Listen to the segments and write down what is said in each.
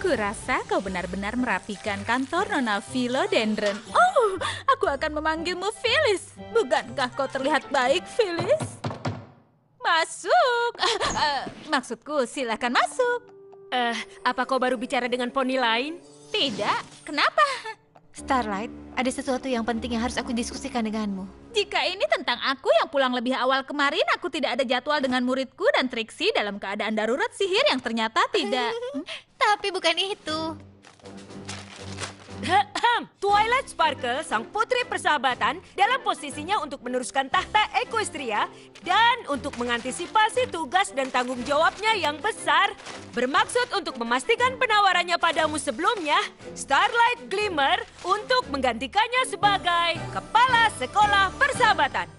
Kurasa kau benar-benar merapikan kantor Nona Philodendron. Oh, aku akan memanggilmu Phyllis. Bukankah kau terlihat baik, Phyllis? Masuk. Maksudku, silakan masuk. Apa kau baru bicara dengan poni lain? Tidak, kenapa? Starlight, ada sesuatu yang penting yang harus aku diskusikan denganmu. Jika ini tentang aku yang pulang lebih awal kemarin, aku tidak ada jadwal dengan muridku dan Trixie dalam keadaan darurat sihir yang ternyata tidak. Tapi bukan itu. Twilight Sparkle, sang putri persahabatan, dalam posisinya untuk meneruskan tahta Equestria dan untuk mengantisipasi tugas dan tanggung jawabnya yang besar, bermaksud untuk memastikan penawarannya padamu sebelumnya, Starlight Glimmer, untuk menggantikannya sebagai kepala sekolah persahabatan.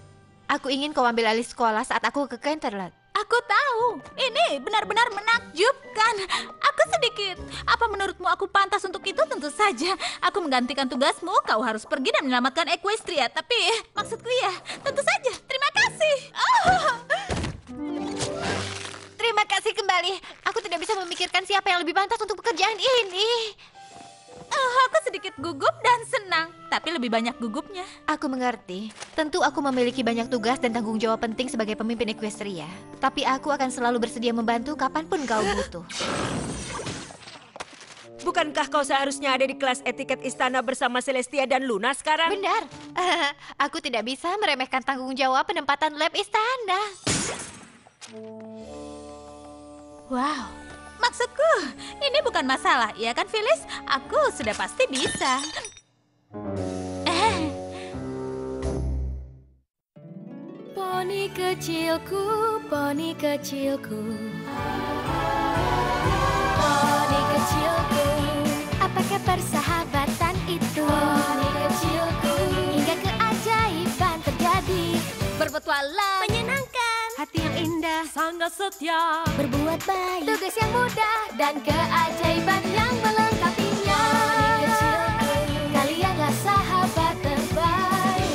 Aku ingin kau ambil alih sekolah saat aku ke Canterlot. Aku tahu, ini benar-benar menakjubkan. Aku sedikit. Apa menurutmu aku pantas untuk itu? Tentu saja. Aku menggantikan tugasmu, kau harus pergi dan menyelamatkan Equestria. Tapi, maksudku ya, tentu saja. Terima kasih. Terima kasih kembali. Aku tidak bisa memikirkan siapa yang lebih pantas untuk pekerjaan ini. Aku sedikit gugup dan senang, tapi lebih banyak gugupnya. Aku mengerti. Tentu aku memiliki banyak tugas dan tanggung jawab penting sebagai pemimpin Equestria. Tapi aku akan selalu bersedia membantu kapanpun kau butuh. Bukankah kau seharusnya ada di kelas etiket istana bersama Celestia dan Luna sekarang? Benar. Aku tidak bisa meremehkan tanggung jawab penempatan lab istana. Wow. Maksudku, ini bukan masalah, ya kan Phyllis? Aku sudah pasti bisa. Poni kecilku, poni kecilku. Poni kecilku, apakah persahabatan itu? Poni kecilku, hingga keajaiban terjadi. Berpetualang, menyenangkan, hati yang indah, Sangat setia. berbuat baik, tugas yang mudah, dan keajaiban yang melengkapinya. Poni kecilku, kalianlah sahabat terbaik.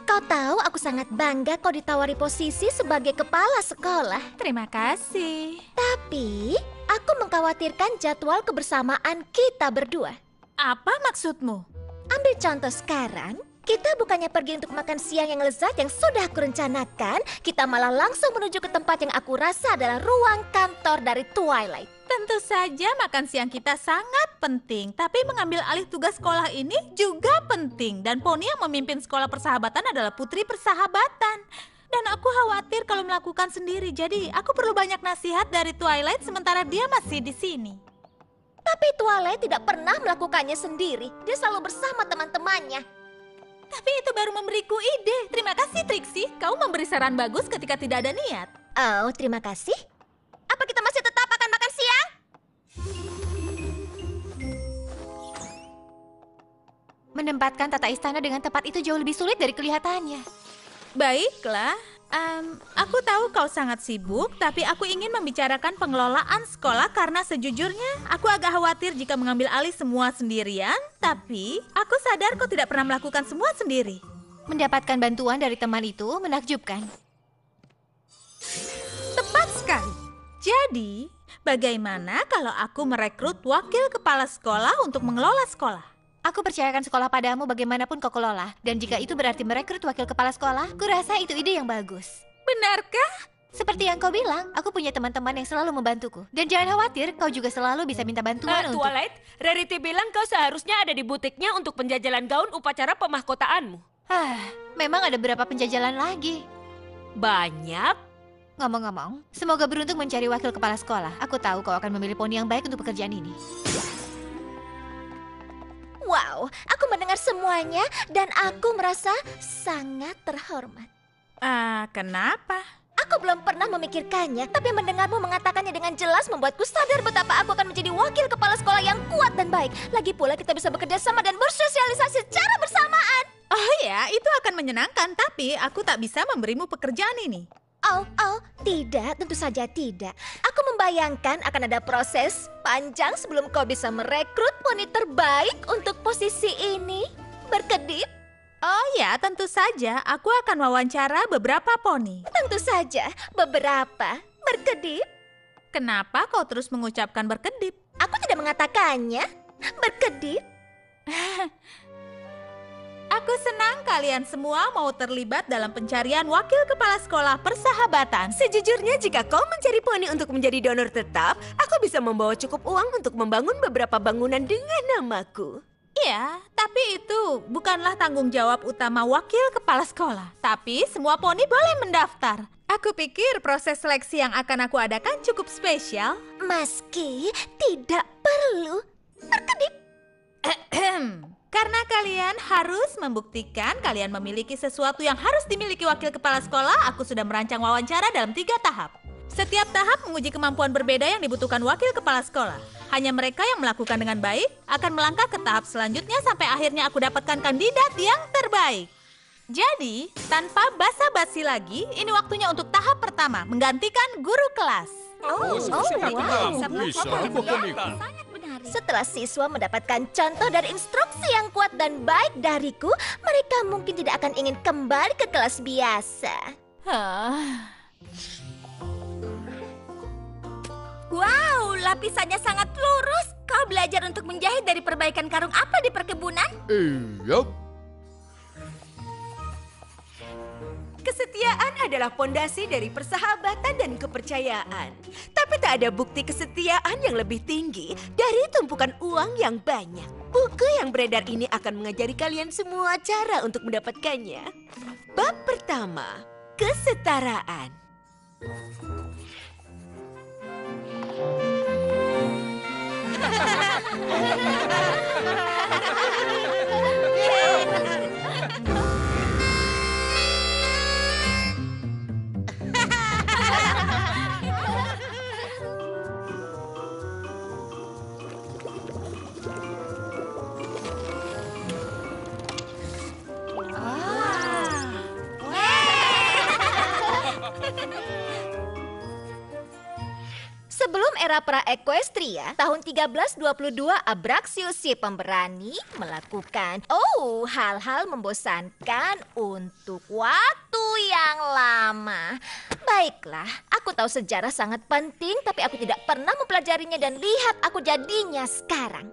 Kau tahu aku sangat bangga kau ditawari posisi sebagai kepala sekolah. Terima kasih. Tapi, aku mengkhawatirkan jadwal kebersamaan kita berdua. Apa maksudmu? Ambil contoh sekarang, kita bukannya pergi untuk makan siang yang lezat yang sudah aku rencanakan, kita malah langsung menuju ke tempat yang aku rasa adalah ruang kantor dari Twilight. Tentu saja makan siang kita sangat penting, tapi mengambil alih tugas sekolah ini juga penting. Dan Poni yang memimpin sekolah persahabatan adalah putri persahabatan. Dan aku khawatir kalau melakukan sendiri, jadi aku perlu banyak nasihat dari Twilight sementara dia masih di sini. Tapi Twilight tidak pernah melakukannya sendiri, dia selalu bersama teman-temannya. Tapi itu baru memberiku ide. Terima kasih Trixie, kau memberi saran bagus ketika tidak ada niat. Oh, terima kasih. Apa kita masih tetap akan makan siang? Menempatkan tata istana dengan tepat itu jauh lebih sulit dari kelihatannya. Baiklah, aku tahu kau sangat sibuk, tapi aku ingin membicarakan pengelolaan sekolah karena sejujurnya aku agak khawatir jika mengambil alih semua sendirian, tapi aku sadar kau tidak pernah melakukan semua sendiri. Mendapatkan bantuan dari teman itu menakjubkan. Tepat sekali. Jadi, bagaimana kalau aku merekrut wakil kepala sekolah untuk mengelola sekolah? Aku percayakan sekolah padamu bagaimanapun kau kelola. Dan jika itu berarti merekrut wakil kepala sekolah, kurasa itu ide yang bagus. Benarkah? Seperti yang kau bilang, aku punya teman-teman yang selalu membantuku. Dan jangan khawatir, kau juga selalu bisa minta bantuan untuk... Twilight, Rarity bilang kau seharusnya ada di butiknya untuk penjajalan gaun upacara pemahkotaanmu. Memang ada berapa penjajalan lagi? Banyak? Ngomong-ngomong, semoga beruntung mencari wakil kepala sekolah. Aku tahu kau akan memilih poni yang baik untuk pekerjaan ini. Wow, aku mendengar semuanya dan aku merasa sangat terhormat. Kenapa? Aku belum pernah memikirkannya, tapi mendengarmu mengatakannya dengan jelas membuatku sadar betapa aku akan menjadi wakil kepala sekolah yang kuat dan baik. Lagi pula kita bisa bekerja sama dan bersosialisasi secara bersamaan. Oh ya, itu akan menyenangkan, tapi aku tak bisa memberimu pekerjaan ini. Oh, tidak, tentu saja tidak. Aku membayangkan akan ada proses panjang sebelum kau bisa merekrut poni terbaik untuk posisi ini. Berkedip? Oh ya, tentu saja. Aku akan wawancara beberapa poni. Tentu saja, beberapa. Berkedip. Kenapa kau terus mengucapkan berkedip? Aku tidak mengatakannya. Berkedip. Aku senang kalian semua mau terlibat dalam pencarian wakil kepala sekolah persahabatan. Sejujurnya jika kau mencari poni untuk menjadi donor tetap, aku bisa membawa cukup uang untuk membangun beberapa bangunan dengan namaku. Iya, tapi itu bukanlah tanggung jawab utama wakil kepala sekolah. Tapi semua poni boleh mendaftar. Aku pikir proses seleksi yang akan aku adakan cukup spesial. Meski tidak perlu. Berkedip. Karena kalian harus membuktikan kalian memiliki sesuatu yang harus dimiliki wakil kepala sekolah, aku sudah merancang wawancara dalam 3 tahap. Setiap tahap menguji kemampuan berbeda yang dibutuhkan wakil kepala sekolah. Hanya mereka yang melakukan dengan baik akan melangkah ke tahap selanjutnya sampai akhirnya aku dapatkan kandidat yang terbaik. Jadi, tanpa basa-basi lagi, ini waktunya untuk tahap pertama, menggantikan guru kelas. Setelah siswa mendapatkan contoh dari instruksi yang kuat dan baik dariku, mereka mungkin tidak akan ingin kembali ke kelas biasa. Wow, lapisannya sangat lurus. Kau belajar untuk menjahit dari perbaikan karung apa di perkebunan? Iya. Kesetiaan adalah pondasi dari persahabatan dan kepercayaan. Tapi tak ada bukti kesetiaan yang lebih tinggi dari tumpukan uang yang banyak. Buku yang beredar ini akan mengajari kalian semua cara untuk mendapatkannya. Bab pertama, kesetaraan. Sebelum era pra-equestria, tahun 1322 Abraxius si pemberani melakukan hal-hal membosankan untuk waktu yang lama. Baiklah, aku tahu sejarah sangat penting, tapi aku tidak pernah mempelajarinya dan lihat aku jadinya sekarang.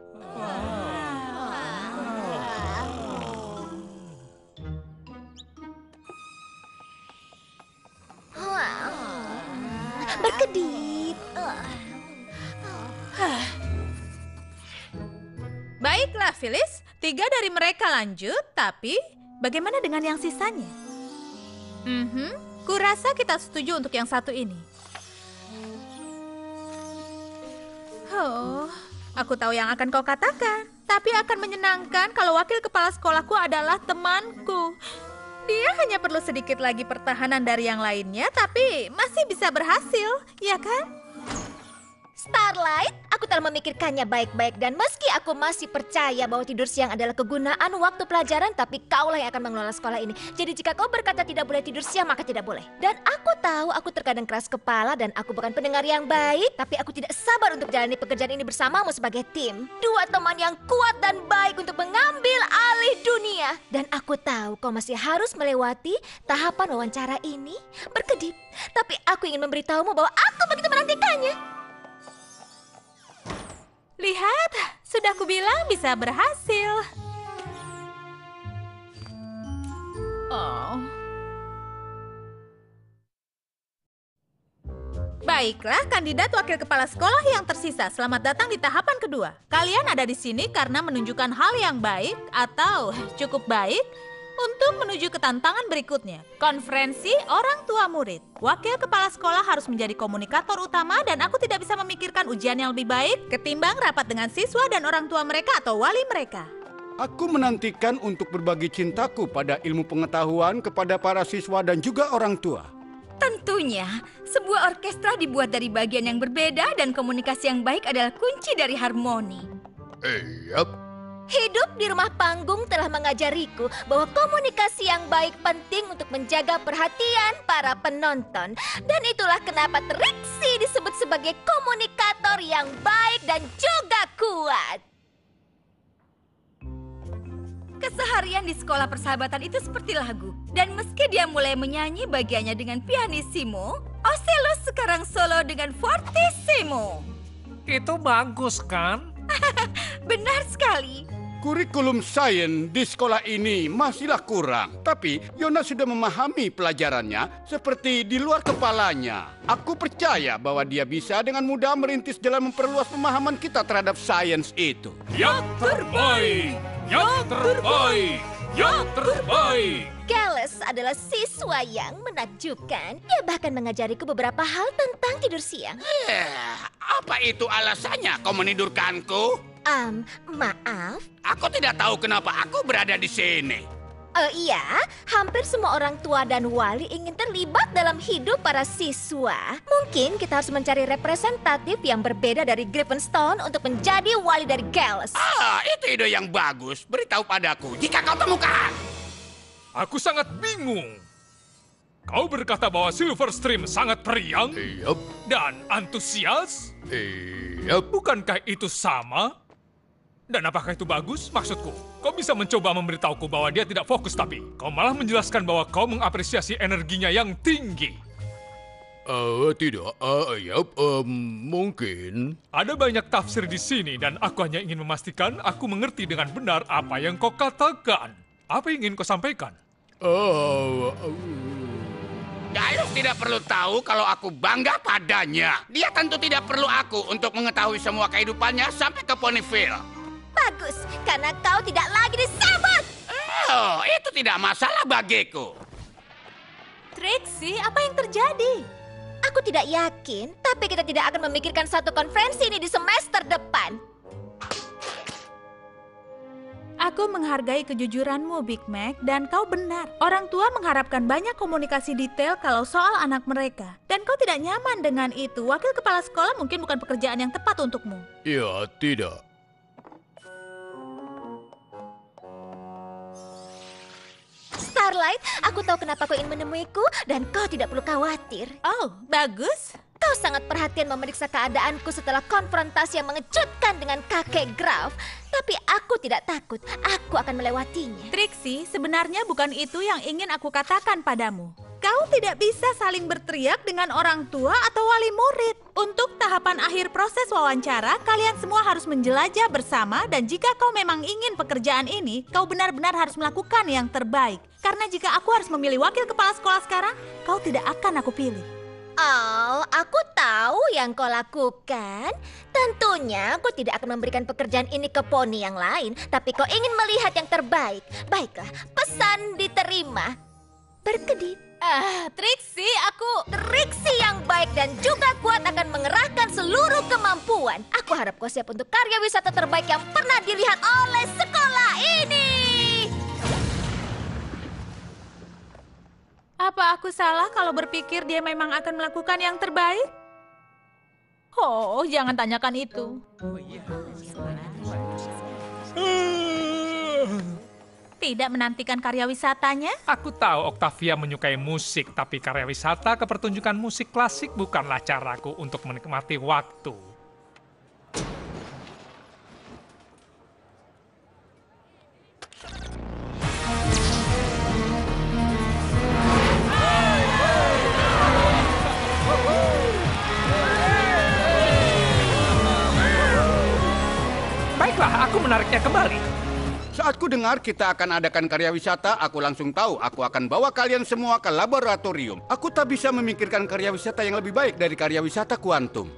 Berkedip. Baiklah, Phyllis. 3 dari mereka lanjut, tapi bagaimana dengan yang sisanya? Kurasa kita setuju untuk yang satu ini. Oh, aku tahu yang akan kau katakan. Tapi akan menyenangkan kalau wakil kepala sekolahku adalah temanku. Dia hanya perlu sedikit lagi pertahanan dari yang lainnya, tapi masih bisa berhasil, ya kan? Starlight, aku telah memikirkannya baik-baik dan meski aku masih percaya bahwa tidur siang adalah kegunaan waktu pelajaran, tapi kaulah yang akan mengelola sekolah ini. Jadi jika kau berkata tidak boleh tidur siang, maka tidak boleh. Dan aku tahu aku terkadang keras kepala dan aku bukan pendengar yang baik, tapi aku tidak sabar untuk jalani pekerjaan ini bersamamu sebagai tim. 2 teman yang kuat dan baik untuk mengambil alih dunia. Dan aku tahu kau masih harus melewati tahapan wawancara ini. Berkedip, tapi aku ingin memberitahumu bahwa aku begitu menantikannya. Lihat, sudah kubilang bisa berhasil. Oh. Baiklah, kandidat wakil kepala sekolah yang tersisa. Selamat datang di tahapan kedua. Kalian ada di sini karena menunjukkan hal yang baik atau cukup baik untuk menuju ke tantangan berikutnya. Konferensi orang tua murid. Wakil kepala sekolah harus menjadi komunikator utama dan aku tidak bisa memikirkan ujian yang lebih baik ketimbang rapat dengan siswa dan orang tua mereka atau wali mereka. Aku menantikan untuk berbagi cintaku pada ilmu pengetahuan kepada para siswa dan juga orang tua. Tentunya, sebuah orkestra dibuat dari bagian yang berbeda dan komunikasi yang baik adalah kunci dari harmoni. Iya. Hidup di rumah panggung telah mengajariku bahwa komunikasi yang baik penting untuk menjaga perhatian para penonton. Dan itulah kenapa Trixie disebut sebagai komunikator yang baik dan juga kuat. Keseharian di sekolah persahabatan itu seperti lagu. Dan meski dia mulai menyanyi bagiannya dengan pianissimo, Ocelot sekarang solo dengan fortissimo. Itu bagus kan? Benar sekali. Kurikulum sains di sekolah ini masihlah kurang. Tapi Yona sudah memahami pelajarannya seperti di luar kepalanya. Aku percaya bahwa dia bisa dengan mudah merintis jalan memperluas pemahaman kita terhadap sains itu. Yang terbaik! Yang terbaik! Yang terbaik! Gales adalah siswa yang menakjubkan. Dia bahkan mengajariku beberapa hal tentang tidur siang. Apa itu alasannya kau menidurkanku? Maaf. Aku tidak tahu kenapa aku berada di sini. Iya, hampir semua orang tua dan wali ingin terlibat dalam hidup para siswa. Mungkin kita harus mencari representatif yang berbeda dari Gryffindor untuk menjadi wali dari Gales. Itu ide yang bagus. Beritahu padaku jika kau temukan. Aku sangat bingung. Kau berkata bahwa Silverstream sangat periang dan antusias? Bukankah itu sama? Dan apakah itu bagus? Maksudku, kau bisa mencoba memberitahuku bahwa dia tidak fokus, tapi kau malah menjelaskan bahwa kau mengapresiasi energinya yang tinggi. Tidak, mungkin. Ada banyak tafsir di sini dan aku hanya ingin memastikan aku mengerti dengan benar apa yang kau katakan. Apa yang ingin kau sampaikan? Giles tidak perlu tahu kalau aku bangga padanya. Dia tentu tidak perlu aku untuk mengetahui semua kehidupannya sampai ke Ponyville. Bagus, karena kau tidak lagi disambut. Itu tidak masalah bagiku. Trixie, apa yang terjadi? Aku tidak yakin, tapi kita tidak akan memikirkan satu konferensi ini di semester depan. Aku menghargai kejujuranmu, Big Mac, dan kau benar. Orang tua mengharapkan banyak komunikasi detail kalau soal anak mereka. Dan kau tidak nyaman dengan itu. Wakil kepala sekolah mungkin bukan pekerjaan yang tepat untukmu. Ya, tidak. Starlight, aku tahu kenapa kau ingin menemuiku dan kau tidak perlu khawatir. Oh, bagus. Kau sangat perhatian memeriksa keadaanku setelah konfrontasi yang mengejutkan dengan kakek Graf. Tapi aku tidak takut, aku akan melewatinya. Trixie, sebenarnya bukan itu yang ingin aku katakan padamu. Kau tidak bisa saling berteriak dengan orang tua atau wali murid. Untuk tahapan akhir proses wawancara, kalian semua harus menjelajah bersama dan jika kau memang ingin pekerjaan ini, kau benar-benar harus melakukan yang terbaik. Karena jika aku harus memilih wakil kepala sekolah sekarang, kau tidak akan aku pilih. Oh, aku tahu yang kau lakukan. Tentunya aku tidak akan memberikan pekerjaan ini ke poni yang lain, tapi kau ingin melihat yang terbaik. Baiklah, pesan diterima. Berkedip. Trixie, Trixie yang baik dan juga kuat akan mengerahkan seluruh kemampuan. Aku harap kau siap untuk karya wisata terbaik yang pernah dilihat oleh sekolah ini. Apa aku salah kalau berpikir dia memang akan melakukan yang terbaik? Oh, jangan tanyakan itu. Tidak menantikan karya wisatanya? Aku tahu Octavia menyukai musik, tapi karya wisata ke pertunjukan musik klasik bukanlah caraku untuk menikmati waktu. Baiklah, aku menariknya kembali. Saat ku dengar kita akan adakan karya wisata, aku langsung tahu aku akan bawa kalian semua ke laboratorium. Aku tak bisa memikirkan karya wisata yang lebih baik dari karya wisata kuantum.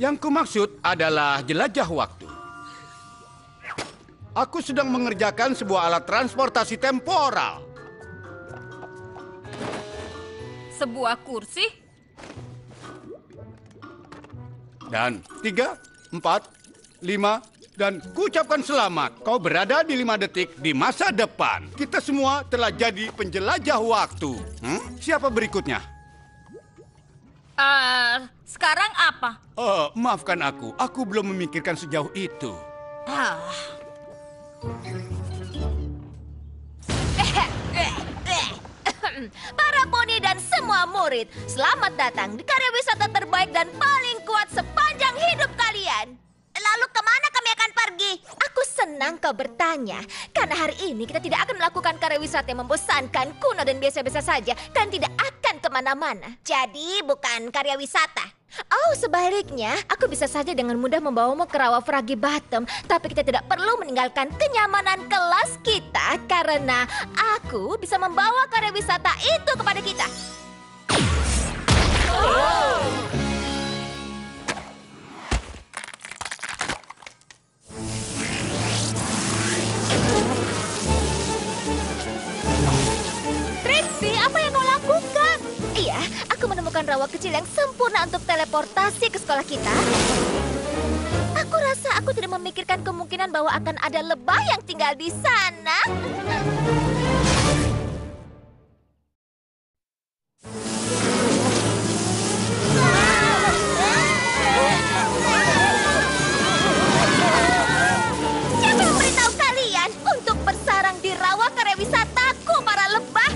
Yang ku maksud adalah jelajah waktu. Aku sedang mengerjakan sebuah alat transportasi temporal. Sebuah kursi? Dan 3, 4, 5... Dan kuucapkan selamat, kau berada di 5 detik di masa depan. Kita semua telah jadi penjelajah waktu. Siapa berikutnya? Sekarang apa? Maafkan aku belum memikirkan sejauh itu. Para poni dan semua murid, selamat datang di karya wisata terbaik dan paling kuat sepanjang hidup kalian. Lalu kemana kami akan pergi? Aku senang kau bertanya. Karena hari ini kita tidak akan melakukan karya wisata yang membosankan, kuno dan biasa-biasa saja. Dan tidak akan kemana-mana. Jadi bukan karya wisata. Oh, sebaliknya, aku bisa saja dengan mudah membawamu ke rawa Fragi Bottom. Tapi kita tidak perlu meninggalkan kenyamanan kelas kita. Karena aku bisa membawa karya wisata itu kepada kita. Trixie, apa yang kau lakukan? Iya, aku menemukan rawa kecil yang sempurna untuk teleportasi ke sekolah kita. Aku rasa aku tidak memikirkan kemungkinan bahwa akan ada lebah yang tinggal di sana. Siapa yang memberitahu kalian untuk bersarang di rawa karya wisataku, para lebah?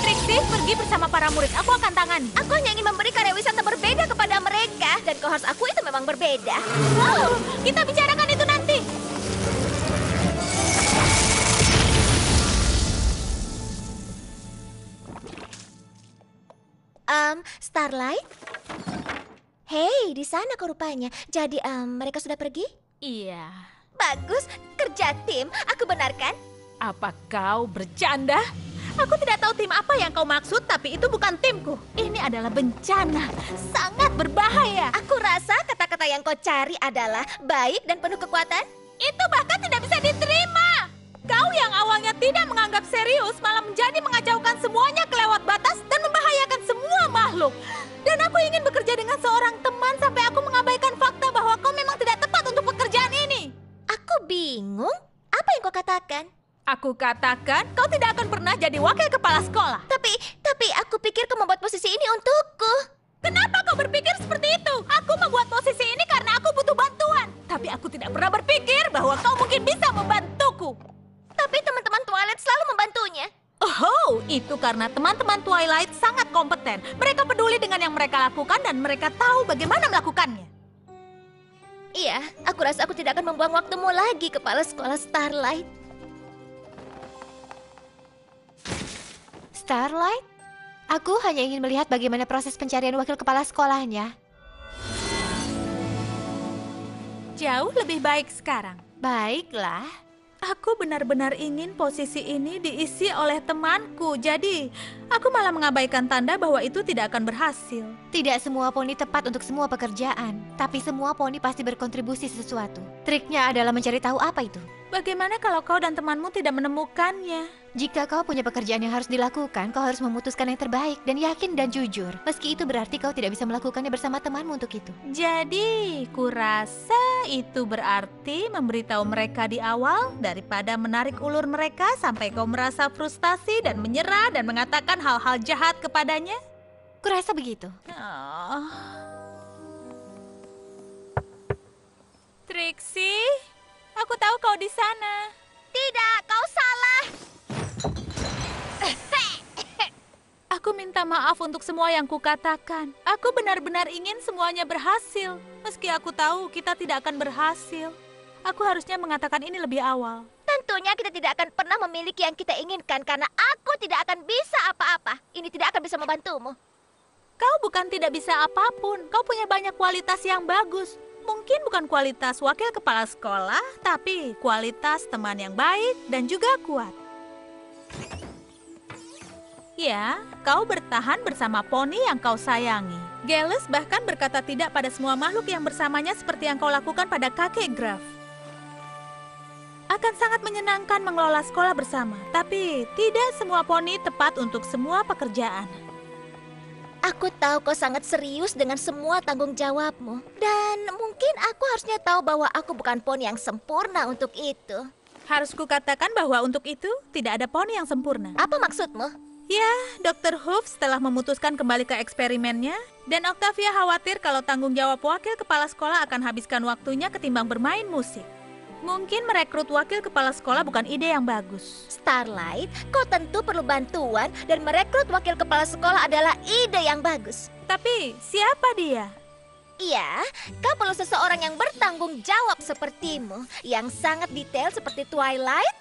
Trixie, pergi bersama para murid. Aku akan tangani. Aku hanya ingin memberi karya wisata berbeda kepada mereka. Dan kau harus akui itu memang berbeda. Oh, kita bicarakan itu nanti. Starlight? Hei, di sana kau rupanya. Jadi, mereka sudah pergi? Iya. Bagus, kerja tim. Aku benarkan? Apa kau bercanda? Aku tidak tahu tim apa yang kau maksud, tapi itu bukan timku. Ini adalah bencana. Sangat berbahaya. Aku rasa kata-kata yang kau cari adalah baik dan penuh kekuatan. Itu bahkan tidak bisa diterima. Kau yang awalnya tidak menganggap serius malah menjadi mengacaukan semuanya kelewat batas dan membahayakan semua makhluk. Dan aku ingin bekerja dengan seorang teman sampai aku mengabaikan fakta bahwa kau memang tidak tepat untuk pekerjaan ini. Aku bingung. Apa yang kau katakan? Aku katakan kau tidak akan pernah jadi wakil kepala sekolah. Tapi aku pikir kau membuat posisi ini untukku. Kenapa kau berpikir seperti itu? Aku membuat posisi ini karena aku butuh bantuan. Tapi aku tidak pernah berpikir bahwa kau mungkin bisa membantuku. Tapi teman-teman Twilight selalu membantunya. Oh, itu karena teman-teman Twilight sangat kompeten. Mereka peduli dengan yang mereka lakukan dan mereka tahu bagaimana melakukannya. Iya, aku rasa aku tidak akan membuang waktumu lagi, kepala sekolah Starlight. Starlight? Aku hanya ingin melihat bagaimana proses pencarian wakil kepala sekolahnya. Jauh lebih baik sekarang. Baiklah. Aku benar-benar ingin posisi ini diisi oleh temanku. Jadi, aku malah mengabaikan tanda bahwa itu tidak akan berhasil. Tidak semua poni tepat untuk semua pekerjaan, tapi semua poni pasti berkontribusi sesuatu. Triknya adalah mencari tahu apa itu. Bagaimana kalau kau dan temanmu tidak menemukannya? Jika kau punya pekerjaan yang harus dilakukan, kau harus memutuskan yang terbaik dan yakin dan jujur. Meski itu berarti kau tidak bisa melakukannya bersama temanmu untuk itu. Jadi, kurasa itu berarti memberitahu mereka di awal daripada menarik ulur mereka sampai kau merasa frustasi dan menyerah dan mengatakan hal-hal jahat kepadanya? Kurasa begitu. Oh. Trixie, aku tahu kau di sana. Tidak, kau salah. Aku minta maaf untuk semua yang kukatakan. Aku benar-benar ingin semuanya berhasil. Meski aku tahu kita tidak akan berhasil. Aku harusnya mengatakan ini lebih awal. Tentunya kita tidak akan pernah memiliki yang kita inginkan karena aku tidak akan bisa apa-apa. Ini tidak akan bisa membantumu. Kau bukan tidak bisa apapun. Kau punya banyak kualitas yang bagus. Mungkin bukan kualitas wakil kepala sekolah, tapi kualitas teman yang baik dan juga kuat. Ya, kau bertahan bersama poni yang kau sayangi. Gales bahkan berkata tidak pada semua makhluk yang bersamanya seperti yang kau lakukan pada kakek Graf. Akan sangat menyenangkan mengelola sekolah bersama, tapi tidak semua poni tepat untuk semua pekerjaan. Aku tahu kau sangat serius dengan semua tanggung jawabmu. Dan mungkin aku harusnya tahu bahwa aku bukan poni yang sempurna untuk itu. Harus kukatakan bahwa untuk itu tidak ada poni yang sempurna. Apa maksudmu? Ya, Dr. Hoof setelah memutuskan kembali ke eksperimennya, dan Octavia khawatir kalau tanggung jawab wakil kepala sekolah akan habiskan waktunya ketimbang bermain musik. Mungkin merekrut wakil kepala sekolah bukan ide yang bagus. Starlight, kau tentu perlu bantuan dan merekrut wakil kepala sekolah adalah ide yang bagus. Tapi siapa dia? Ya, kau perlu seseorang yang bertanggung jawab sepertimu, yang sangat detail seperti Twilight,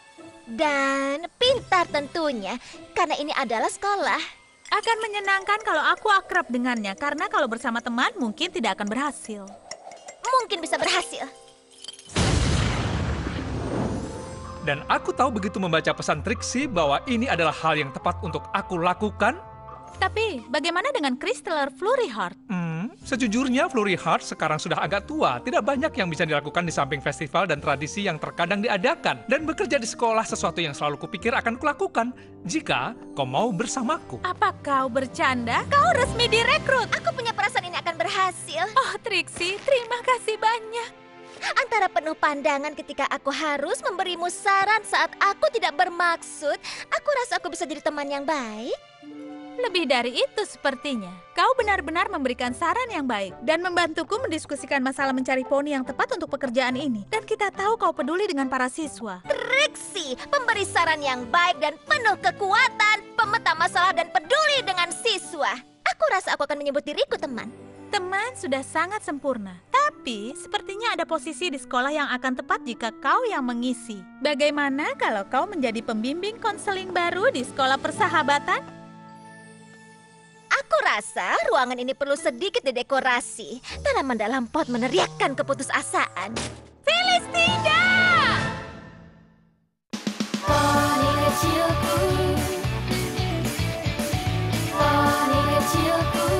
dan pintar tentunya, karena ini adalah sekolah. Akan menyenangkan kalau aku akrab dengannya, karena kalau bersama teman mungkin tidak akan berhasil. Mungkin bisa berhasil. Dan aku tahu begitu membaca pesan Trixie bahwa ini adalah hal yang tepat untuk aku lakukan. Tapi, bagaimana dengan Crystal Flurry Heart? Sejujurnya Flurry Heart sekarang sudah agak tua. Tidak banyak yang bisa dilakukan di samping festival dan tradisi yang terkadang diadakan. Dan bekerja di sekolah sesuatu yang selalu kupikir akan kulakukan jika kau mau bersamaku. Apa kau bercanda? Kau resmi direkrut. Aku punya perasaan ini akan berhasil. Oh, Trixie, terima kasih banyak. Antara penuh pandangan ketika aku harus memberimu saran saat aku tidak bermaksud, aku rasa aku bisa jadi teman yang baik. Lebih dari itu sepertinya. Kau benar-benar memberikan saran yang baik dan membantuku mendiskusikan masalah mencari poni yang tepat untuk pekerjaan ini. Dan kita tahu kau peduli dengan para siswa. Trixie, pemberi saran yang baik dan penuh kekuatan, pemeta masalah dan peduli dengan siswa. Aku rasa aku akan menyebut diriku teman. Teman sudah sangat sempurna. Tapi, sepertinya ada posisi di sekolah yang akan tepat jika kau yang mengisi. Bagaimana kalau kau menjadi pembimbing konseling baru di sekolah persahabatan? Aku rasa ruangan ini perlu sedikit didekorasi. Tanaman dalam pot meneriakkan keputusasaan. Phyllis, tidak! Poni kecilku, poni kecilku.